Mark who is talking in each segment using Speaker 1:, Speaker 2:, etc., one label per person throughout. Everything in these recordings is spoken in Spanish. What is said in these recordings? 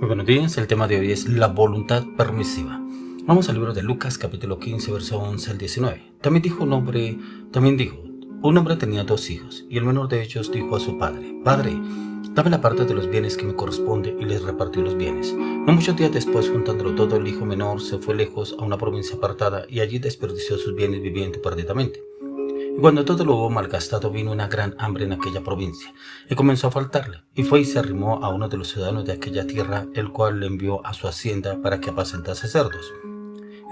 Speaker 1: Muy buenos días, el tema de hoy es la voluntad permisiva. Vamos al libro de Lucas, capítulo 15, verso 11 al 19. También dijo, un hombre tenía 2 hijos, y el menor de ellos dijo a su padre, Padre, dame la parte de los bienes que me corresponde, y les repartió los bienes. No muchos días después, juntándolo todo, el hijo menor se fue lejos a una provincia apartada, y allí desperdició sus bienes viviendo perdidamente. Y cuando todo lo hubo malgastado, vino una gran hambre en aquella provincia, y comenzó a faltarle. Y fue y se arrimó a uno de los ciudadanos de aquella tierra, el cual le envió a su hacienda para que apacentase cerdos.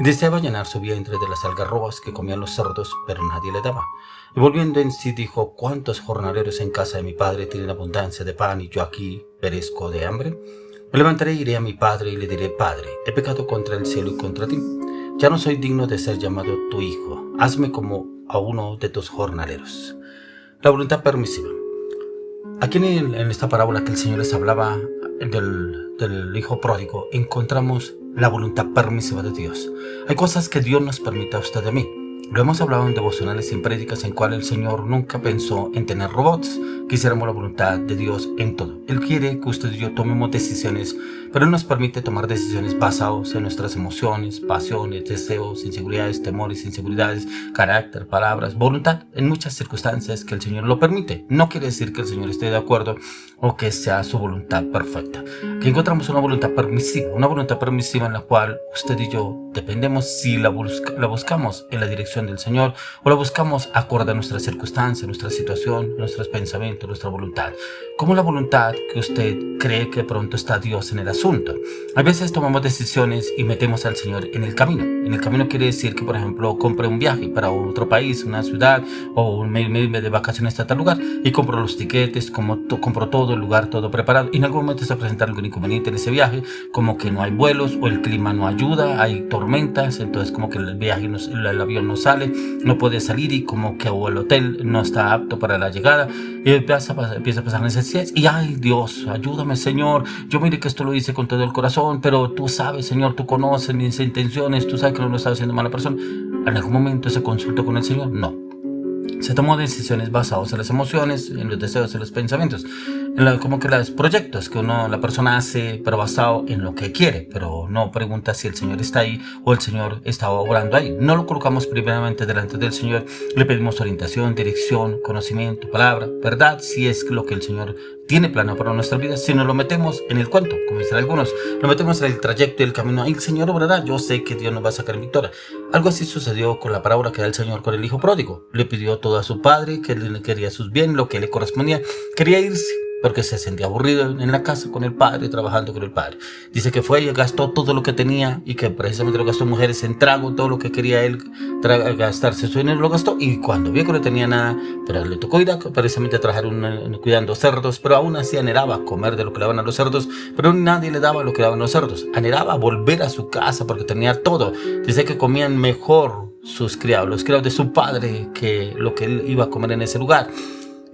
Speaker 1: Y deseaba llenar su vientre de las algarrobas que comían los cerdos, pero nadie le daba. Y volviendo en sí dijo, ¿cuántos jornaleros en casa de mi padre tienen abundancia de pan, y yo aquí perezco de hambre? Me levantaré e iré a mi padre, y le diré, Padre, he pecado contra el cielo y contra ti. Ya no soy digno de ser llamado tu hijo. Hazme como a uno de tus jornaleros. La voluntad permisiva. Aquí en esta parábola que el Señor les hablaba del hijo pródigo, encontramos la voluntad permisiva de Dios. Hay cosas que Dios nos permite a usted y a mí. Lo hemos hablado en devocionales y en prédicas en cual el Señor nunca pensó en tener robots. Quisiéramos la voluntad de Dios en todo. Él quiere que usted y yo tomemos decisiones, pero Él nos permite tomar decisiones basadas en nuestras emociones, pasiones, deseos, inseguridades, temores, inseguridades, carácter, palabras, voluntad, en muchas circunstancias que el Señor lo permite. No quiere decir que el Señor esté de acuerdo o que sea su voluntad perfecta. Aquí encontramos una voluntad permisiva en la cual usted y yo dependemos si la buscamos en la dirección del Señor o la buscamos acorde a nuestras circunstancias, nuestra situación, nuestros pensamientos, nuestra voluntad. Como la voluntad que usted cree que pronto está Dios en el asunto. A veces tomamos decisiones y metemos al Señor en el camino. En el camino quiere decir que, por ejemplo, compre un viaje para otro país, una ciudad o un mes de vacaciones a tal lugar y compro los tiquetes, compro todo el lugar, todo preparado, y en algún momento se presenta algún inconveniente en ese viaje, como que no hay vuelos o el clima no ayuda, hay tormentas, entonces como que el viaje, el avión no sale, no puede salir y como que o el hotel no está apto para la llegada y empieza a pasar necesidades y ay Dios, ayúdame Señor, yo mire que esto lo hice con todo el corazón, pero tú sabes Señor, tú conoces mis intenciones, tú sabes que no lo estaba haciendo mala persona. ¿En algún momento se consultó con el Señor? No. Se tomó decisiones basadas en las emociones, en los deseos, en los pensamientos, como que los proyectos que la persona hace, pero basado en lo que quiere, pero no pregunta si el Señor está ahí o el Señor está obrando ahí. No lo colocamos primeramente delante del Señor, le pedimos orientación, dirección, conocimiento, palabra, verdad, si es lo que el Señor tiene planeado para nuestra vida. Si nos lo metemos en el cuento, como dicen algunos, lo metemos en el trayecto y el camino, ay, el Señor obrará, yo sé que Dios nos va a sacar en victoria. Algo así sucedió con la parábola que da el Señor con el hijo pródigo. Le pidió todo a su padre, que le quería sus bienes, lo que le correspondía, quería irse, porque se sentía aburrido en la casa con el padre, trabajando con el padre. Dice que fue y gastó todo lo que tenía y que precisamente lo gastó en mujeres, en trago, todo lo que quería él gastarse su dinero lo gastó, y cuando vio que no tenía nada, pero le tocó ir precisamente a trabajar cuidando cerdos, pero aún así anhelaba comer de lo que le daban a los cerdos, pero nadie le daba lo que le daban los cerdos. Anhelaba volver a su casa porque tenía todo. Dice que comían mejor los criados de su padre, que lo que él iba a comer en ese lugar.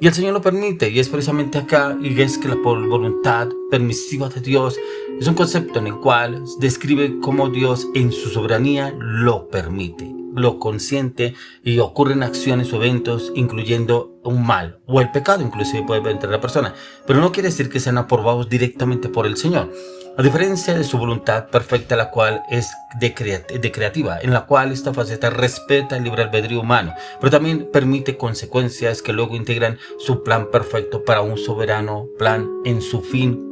Speaker 1: Y el Señor lo permite, y es precisamente acá, y es que la voluntad permisiva de Dios es un concepto en el cual describe cómo Dios en su soberanía lo permite, lo consiente, y ocurren acciones o eventos incluyendo un mal o el pecado, inclusive puede ver entre la persona, pero no quiere decir que sean aprobados directamente por el Señor. A diferencia de su voluntad perfecta, la cual es de creativa, en la cual esta faceta respeta el libre albedrío humano, pero también permite consecuencias que luego integran su plan perfecto para un soberano plan en su fin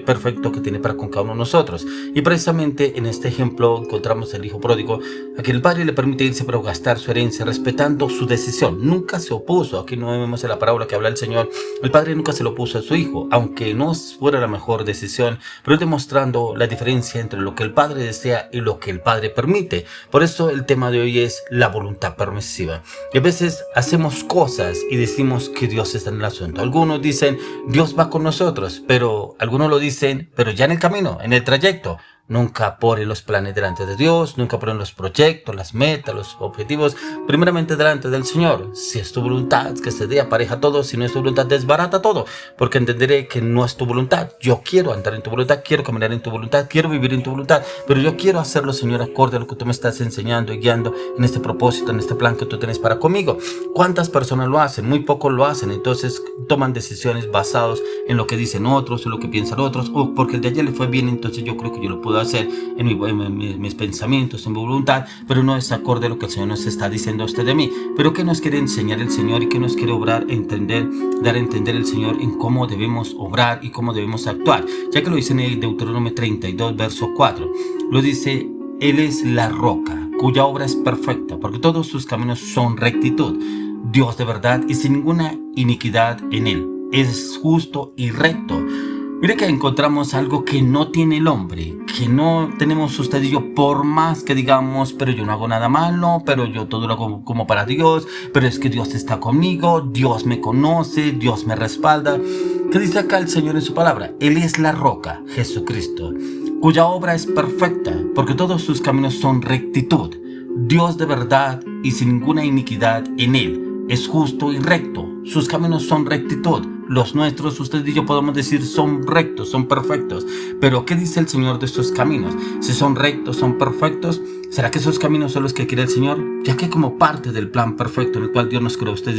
Speaker 1: perfecto que tiene para con cada uno de nosotros. Y precisamente en este ejemplo encontramos el hijo pródigo, a quien el padre le permite irse para gastar su herencia respetando su decisión. Nunca se opuso. Aquí no vemos en la parábola que habla el Señor, el padre nunca se lo opuso a su hijo, aunque no fuera la mejor decisión, pero demostrando la diferencia entre lo que el padre desea y lo que el padre permite. Por eso el tema de hoy es la voluntad permisiva. Y a veces hacemos cosas y decimos que Dios está en el asunto. Algunos dicen Dios va con nosotros, pero algunos lo dicen, pero ya en el camino, en el trayecto. Nunca ponen los planes delante de Dios, nunca ponen los proyectos, las metas, los objetivos, primeramente delante del Señor. Si es tu voluntad, que este día pareja todo. Si no es tu voluntad, desbarata todo, porque entenderé que no es tu voluntad. Yo quiero andar en tu voluntad, quiero caminar en tu voluntad, quiero vivir en tu voluntad, pero yo quiero hacerlo, Señor, acorde a lo que tú me estás enseñando y guiando en este propósito, en este plan que tú tienes para conmigo. ¿Cuántas personas lo hacen? Muy pocos lo hacen. Entonces toman decisiones basadas en lo que dicen otros, en lo que piensan otros, o porque el de ayer le fue bien, entonces yo creo que yo lo puedo hacer en mis pensamientos, en mi voluntad, pero no es acorde a lo que el Señor nos está diciendo a usted de mí. Pero ¿qué nos quiere enseñar el Señor y qué nos quiere obrar, dar a entender el Señor en cómo debemos obrar y cómo debemos actuar? Ya que lo dice en el Deuteronomio 32, verso 4, lo dice: Él es la roca, cuya obra es perfecta, porque todos sus caminos son rectitud. Dios de verdad y sin ninguna iniquidad en él. Es justo y recto. Mire que encontramos algo que no tiene el hombre, que no tenemos usted y yo, por más que digamos, pero yo no hago nada malo, pero yo todo lo hago como para Dios, pero es que Dios está conmigo, Dios me conoce, Dios me respalda. ¿Qué dice acá el Señor en su palabra? Él es la roca, Jesucristo, cuya obra es perfecta, porque todos sus caminos son rectitud. Dios de verdad y sin ninguna iniquidad en él. Es justo y recto. Sus caminos son rectitud. Los nuestros, usted y yo podemos decir, son rectos, son perfectos. Pero ¿qué dice el Señor de estos caminos? Si son rectos, son perfectos, ¿será que esos caminos son los que quiere el Señor? Ya que como parte del plan perfecto en el cual Dios nos creó a usted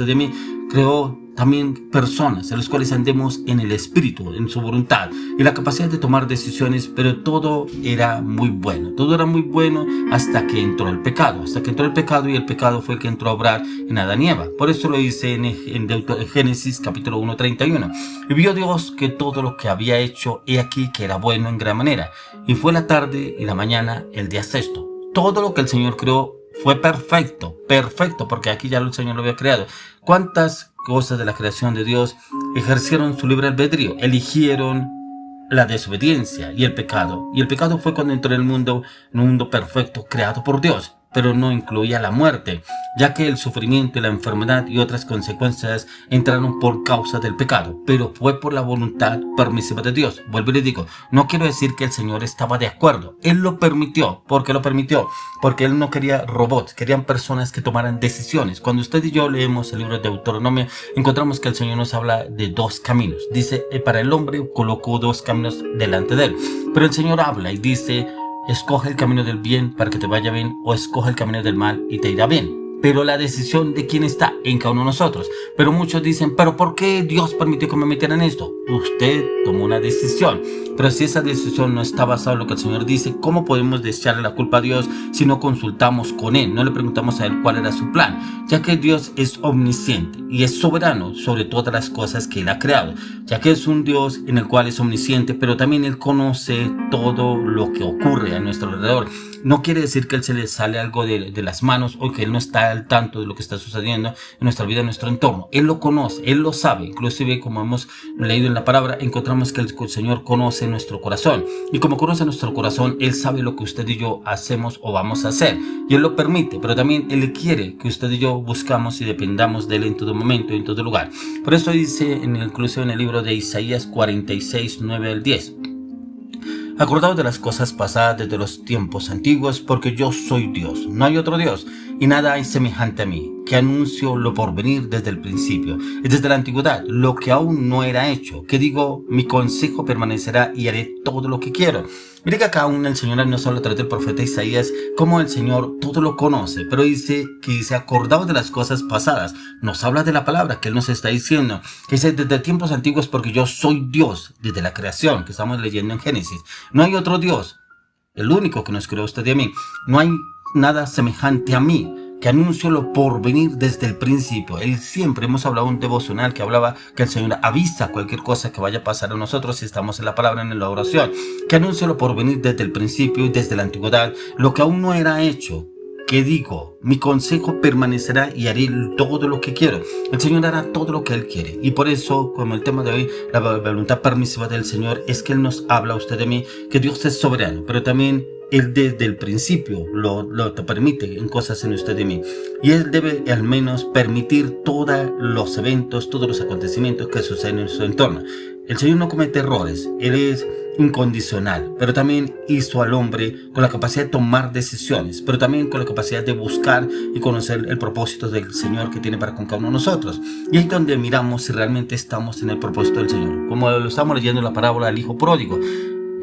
Speaker 1: y a mí, creó también personas, a las cuales andemos en el Espíritu, en su voluntad y la capacidad de tomar decisiones, pero todo era muy bueno. Todo era muy bueno hasta que entró el pecado. Hasta que entró el pecado, y el pecado fue el que entró a obrar en Adán y Eva. Por eso lo dice en Génesis capítulo 1:31. Y vio Dios que todo lo que había hecho, he aquí que era bueno en gran manera. Y fue la tarde y la mañana el día sexto. Todo lo que el Señor creó fue perfecto, porque aquí ya el Señor lo había creado. ¿Cuántas cosas de la creación de Dios ejercieron su libre albedrío? Eligieron la desobediencia y el pecado. Y el pecado fue cuando entró en el mundo, en un mundo perfecto creado por Dios, pero no incluía la muerte, ya que el sufrimiento y la enfermedad y otras consecuencias entraron por causa del pecado, pero fue por la voluntad permisiva de Dios. Vuelvo y le digo, no quiero decir que el Señor estaba de acuerdo. Él lo permitió. ¿Por qué lo permitió? Porque Él no quería robots, querían personas que tomaran decisiones. Cuando usted y yo leemos el libro de Deuteronomio, encontramos que el Señor nos habla de dos caminos. Dice, para el hombre colocó dos caminos delante de él, pero el Señor habla y dice: escoge el camino del bien para que te vaya bien, o escoge el camino del mal y te irá bien. Pero la decisión de quién está en cada uno de nosotros. Pero muchos dicen, ¿pero por qué Dios permitió que me metieran en esto? Usted tomó una decisión. Pero si esa decisión no está basada en lo que el Señor dice, ¿cómo podemos echarle la culpa a Dios si no consultamos con Él? No le preguntamos a Él cuál era su plan. Ya que Dios es omnisciente y es soberano sobre todas las cosas que Él ha creado. Ya que es un Dios en el cual es omnisciente, pero también Él conoce todo lo que ocurre a nuestro alrededor. No quiere decir que Él se le sale algo de las manos, o que Él no está al tanto de lo que está sucediendo en nuestra vida, en nuestro entorno. Él lo conoce, Él lo sabe. Inclusive, como hemos leído en la palabra, encontramos que el Señor conoce nuestro corazón. Y como conoce nuestro corazón, Él sabe lo que usted y yo hacemos o vamos a hacer. Y Él lo permite, pero también Él quiere que usted y yo buscamos y dependamos de Él en todo momento y en todo lugar. Por eso dice, inclusive en el libro de Isaías 46, 9 al 10. Acordaos de las cosas pasadas desde los tiempos antiguos, porque yo soy Dios, no hay otro Dios, y nada hay semejante a mí, que anuncio lo por venir desde el principio, y desde la antigüedad, lo que aún no era hecho, que digo, mi consejo permanecerá y haré todo lo que quiero. Mire que acá aún el Señor nos habla a través del profeta Isaías, como el Señor todo lo conoce, pero dice acordaos de las cosas pasadas. Nos habla de la palabra que Él nos está diciendo, que dice desde tiempos antiguos, porque yo soy Dios, desde la creación, que estamos leyendo en Génesis. No hay otro Dios, el único que nos creó usted y a mí. No hay nada semejante a mí, que anuncio lo por venir desde el principio. Él siempre, hemos hablado un devocional que hablaba que el Señor avisa cualquier cosa que vaya a pasar a nosotros si estamos en la palabra, en la oración. Que anuncio lo por venir desde el principio y desde la antigüedad, lo que aún no era hecho. Que digo, mi consejo permanecerá y haré todo lo que quiero. El Señor hará todo lo que Él quiere. Y por eso, como el tema de hoy, la voluntad permisiva del Señor, es que Él nos habla a usted de mí, que Dios es soberano, pero también Él desde el principio lo te permite en cosas en usted y mí. Y Él debe al menos permitir todos los eventos, todos los acontecimientos que suceden en su entorno. El Señor no comete errores. Él es incondicional, pero también hizo al hombre con la capacidad de tomar decisiones, pero también con la capacidad de buscar y conocer el propósito del Señor que tiene para con cada uno de nosotros. Y ahí es donde miramos si realmente estamos en el propósito del Señor. Como lo estamos leyendo en la parábola del hijo pródigo,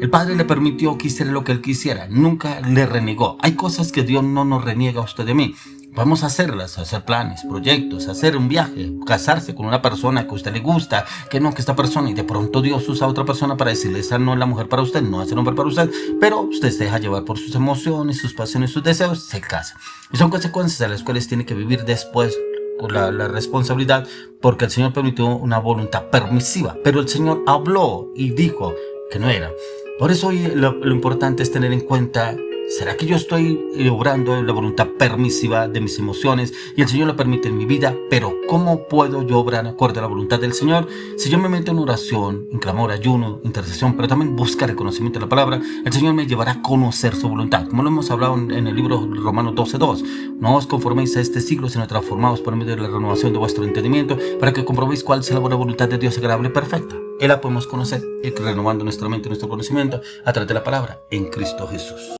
Speaker 1: el padre le permitió que hiciera lo que él quisiera, nunca le renegó. Hay cosas que Dios no nos reniega a usted de mí. Vamos a hacerlas, hacer planes, proyectos, hacer un viaje, casarse con una persona que a usted le gusta, que esta persona, y de pronto Dios usa a otra persona para decirle, esa no es la mujer para usted, no es el hombre para usted, pero usted se deja llevar por sus emociones, sus pasiones, sus deseos, se casa. Y son consecuencias a las cuales tiene que vivir después con la responsabilidad, porque el Señor permitió una voluntad permisiva, pero el Señor habló y dijo que no era. Por eso hoy lo importante es tener en cuenta, ¿será que yo estoy obrando la voluntad permisiva de mis emociones y el Señor lo permite en mi vida? Pero ¿cómo puedo yo obrar acorde a la voluntad del Señor? Si yo me meto en oración, en clamor, ayuno, intercesión, pero también buscar el conocimiento de la palabra, el Señor me llevará a conocer su voluntad. Como lo hemos hablado en el libro Romanos 12:2. No os conforméis a este siglo, sino transformaos por medio de la renovación de vuestro entendimiento, para que comprobéis cuál sea la buena voluntad de Dios agradable y perfecta. Y la podemos conocer renovando nuestra mente y nuestro conocimiento a través de la palabra en Cristo Jesús.